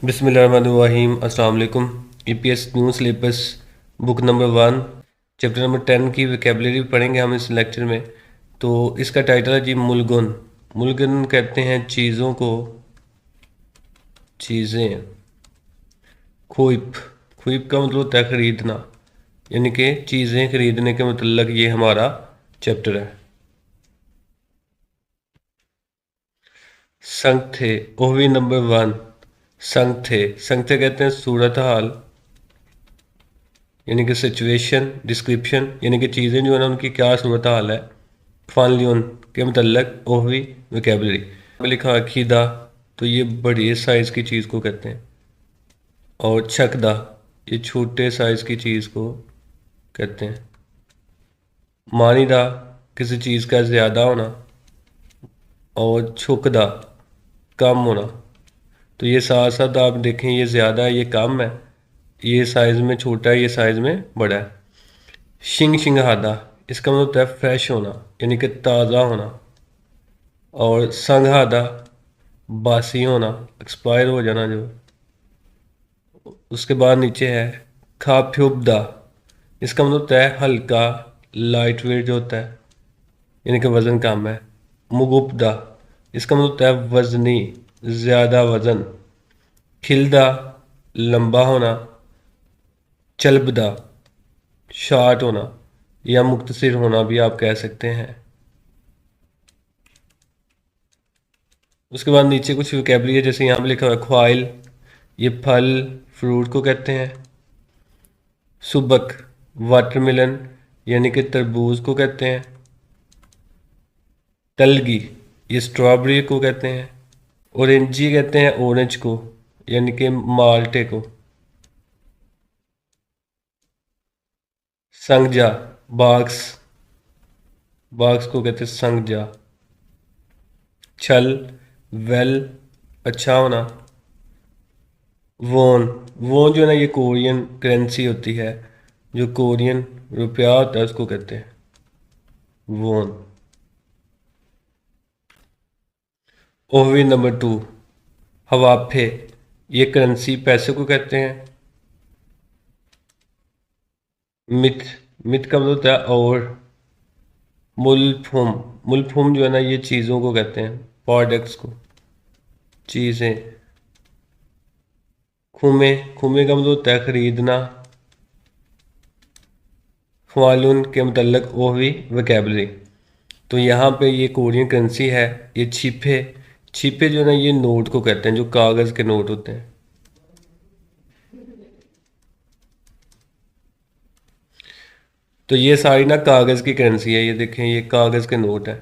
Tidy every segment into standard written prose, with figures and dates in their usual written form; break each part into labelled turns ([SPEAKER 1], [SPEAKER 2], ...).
[SPEAKER 1] बिस्मिल्लाहिर्रहमानिर्रहीम। अस्सलाम वालेकुम। EPS new syllabus book number 1 chapter number 10 की वोकेबलरी पढ़ेंगे हम इस लेक्चर में। तो इसका टाइटल है जी मुलगुन। मुलगुन कहते हैं चीज़ों को, चीज़ें। खुइप, खुइप का मतलब होता है ख़रीदना, यानी कि चीज़ें खरीदने के मतलब ये हमारा चैप्टर है। संग थे, ओहवी नंबर 1। संग थे, संग थे कहते हैं सूरत हाल, यानी कि सिचुएशन डिस्क्रिप्शन, यानी कि चीज़ें जो है ना उनकी क्या सूरत हाल है। फ़ानलियन के मतलब ओहवी वोकेबलरी लिखा खीदा, तो ये बड़ी साइज़ की चीज़ को कहते हैं। और छकदा, ये छोटे साइज़ की चीज़ को कहते हैं। मानीदा, किसी चीज़ का ज़्यादा होना। और छुकदा, कम होना। तो ये साथ साथ आप देखें, ये ज़्यादा है, ये कम है, ये साइज़ में छोटा है, ये साइज़ में बड़ा है। शिंग शिंगहादा, इसका मतलब होता है फ्रेश होना, यानी कि ताज़ा होना। और संगहादा, बासी होना, एक्सपायर हो जाना जो। उसके बाद नीचे है खाफ्युबदा, इसका मतलब होता है हल्का, लाइट वेट जो होता है, यानी कि वज़न कम है। मुगुबदा, इसका मतलब होता है वज़नी, ज़्यादा वज़न। खिलदा, लंबा होना। चलबदा, शार्ट होना, या मुख्तसर होना भी आप कह सकते हैं। उसके बाद नीचे कुछ वोकेबलरी है, जैसे यहाँ पे लिखा हुआ है ख्वाइल, ये फल फ्रूट को कहते हैं। सुबक, वाटरमेलन, यानी कि तरबूज को कहते हैं। तलगी, ये स्ट्रॉबेरी को कहते हैं। ऑरेंजी कहते हैं ऑरेंज को, यानी कि माल्टे को। संगजा, बाक्स, बाक्स को कहते हैं संगजा। छल, वेल, अच्छा होना। वोन, वोन जो है ना ये कोरियन करेंसी होती है, जो कोरियन रुपया होता है उसको कहते हैं वोन। ओहवी नंबर 2, हवाफे, ये करेंसी पैसे को कहते हैं। मिथ, मिथ का मतलब होता है और। मुलफुम, मुलफुम जो है ना ये चीज़ों को कहते हैं, प्रोडक्ट्स को, चीज़ें। खुमे, खुमे का मतलब होता है खरीदना। ख्वालून के मतलब ओहवी वोकेबलरी। तो यहाँ पे ये कोरियन करेंसी है। ये छिपे, छिपे जो है ना ये नोट को कहते हैं, जो कागज़ के नोट होते हैं। तो ये सारी ना कागज़ की करेंसी है, ये देखें ये कागज़ के नोट है।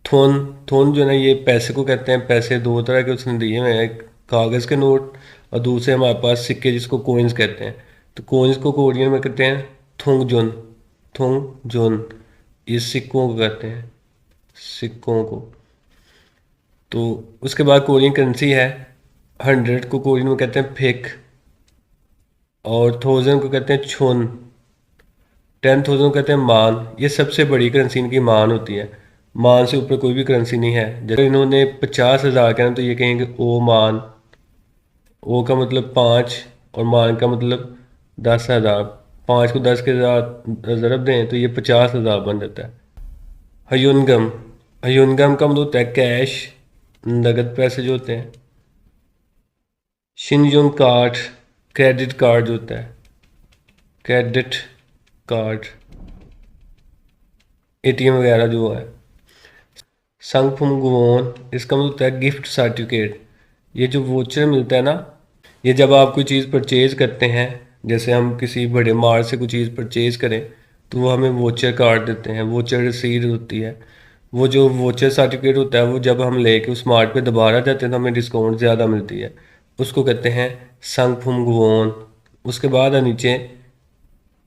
[SPEAKER 1] थोन, थोन जो है ना ये पैसे को कहते हैं। पैसे दो तरह के उसने दिए हुए हैं, एक कागज़ के नोट और दूसरे हमारे पास सिक्के जिसको कोइंस कहते हैं। तो कोइंस को कोरियन में कहते हैं थोंग जोन, थोंग जोन। ये सिक्कों को कहते हैं, सिक्कों को। तो उसके बाद कोरियन करेंसी है। 100 को कोरियन में कहते हैं फेक। और 1000 को कहते हैं छोन। 10,000 को कहते हैं मान। ये सबसे बड़ी करेंसी इनकी मान होती है। मान से ऊपर कोई भी करेंसी नहीं है। जब इन्होंने 50,000 कहना तो ये कहेंगे ओ मान। ओ का मतलब 5 और मान का मतलब 10,000। 5 को 10 के साथ ज़रब दें तो ये 50,000 बन जाता है। हयुनगम, हयुनगम का मतलब होता है कैश, नगद पैसे जो होते हैं। शिनजुन कार्ड, क्रेडिट कार्ड जो होता है, क्रेडिट कार्ड, एटीएम वगैरह जो है। संगफुमगुवोन, इसका मतलब होता है गिफ्ट सर्टिफिकेट। ये जो वोचर मिलता है ना, ये जब आप कोई चीज़ परचेज़ करते हैं, जैसे हम किसी बड़े मार्ट से कोई चीज़ परचेज़ करें तो वो हमें वोचर कार्ड देते हैं, वोचर रसीद होती है। वो जो वोचर सर्टिफिकेट होता है वो जब हम लेके उस मार्ट पे दोबारा जाते हैं तो हमें डिस्काउंट ज़्यादा मिलती है, उसको कहते हैं संगफुमगुवोन। उसके बाद है नीचे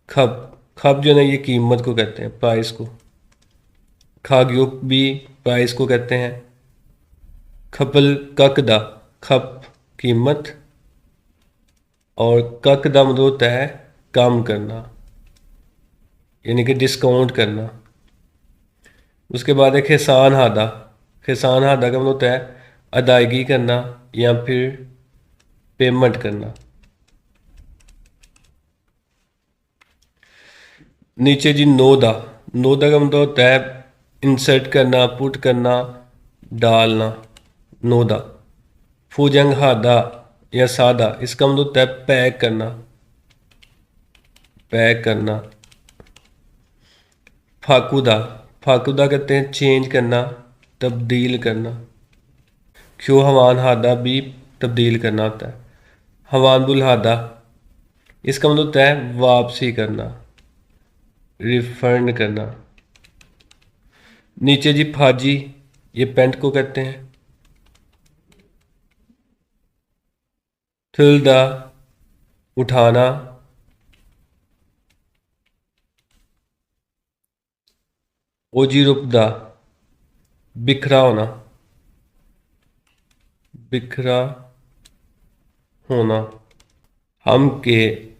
[SPEAKER 1] खप, खप जो है ना ये कीमत को कहते हैं, प्राइस को। खाग्युक भी प्राइस को कहते हैं। खपल ककदा, खप कीमत, और ककदा मतलब होता है कम करना, यानी कि डिस्काउंट करना। उसके बाद है खेसान हादा, खेसान हादा का मतलब होता है अदायगी करना या फिर पेमेंट करना। नीचे जी नोदा, नोदा का मतलब होता है इंसर्ट करना, पुट करना, डालना, नोदा। फुजंग हादा या सादा, इसका मतलब होता है पैक करना, पैक करना। फाकुदा, फाकुदा कहते हैं चेंज करना, तब्दील करना। क्यों हवान हादा भी तब्दील करना होता है। हवान बुल हादा, इसका मतलब होता है वापसी करना, रिफंड करना। नीचे जी फाजी, ये पेंट को कहते हैं। थुलदा, उठाना। ओजीरुपदा, बिखरा होना, बिखरा होना। हम के,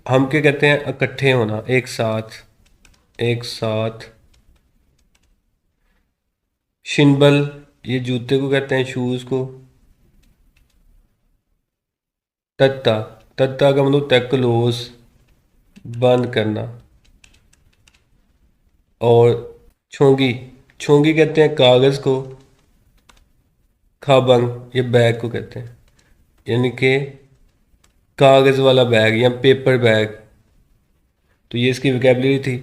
[SPEAKER 1] हम के कहते हैं इकट्ठे होना, एक साथ, एक साथ। शिनबल, ये जूते को कहते हैं, शूज को। तत्ता, तत्ता का मतलब होता है क्लोज, बंद करना। और छोंगी, छोंगी कहते हैं कागज को। खाबंग, ये बैग को कहते हैं, यानी कि कागज वाला बैग या पेपर बैग। तो ये इसकी वोकैबुलरी थी।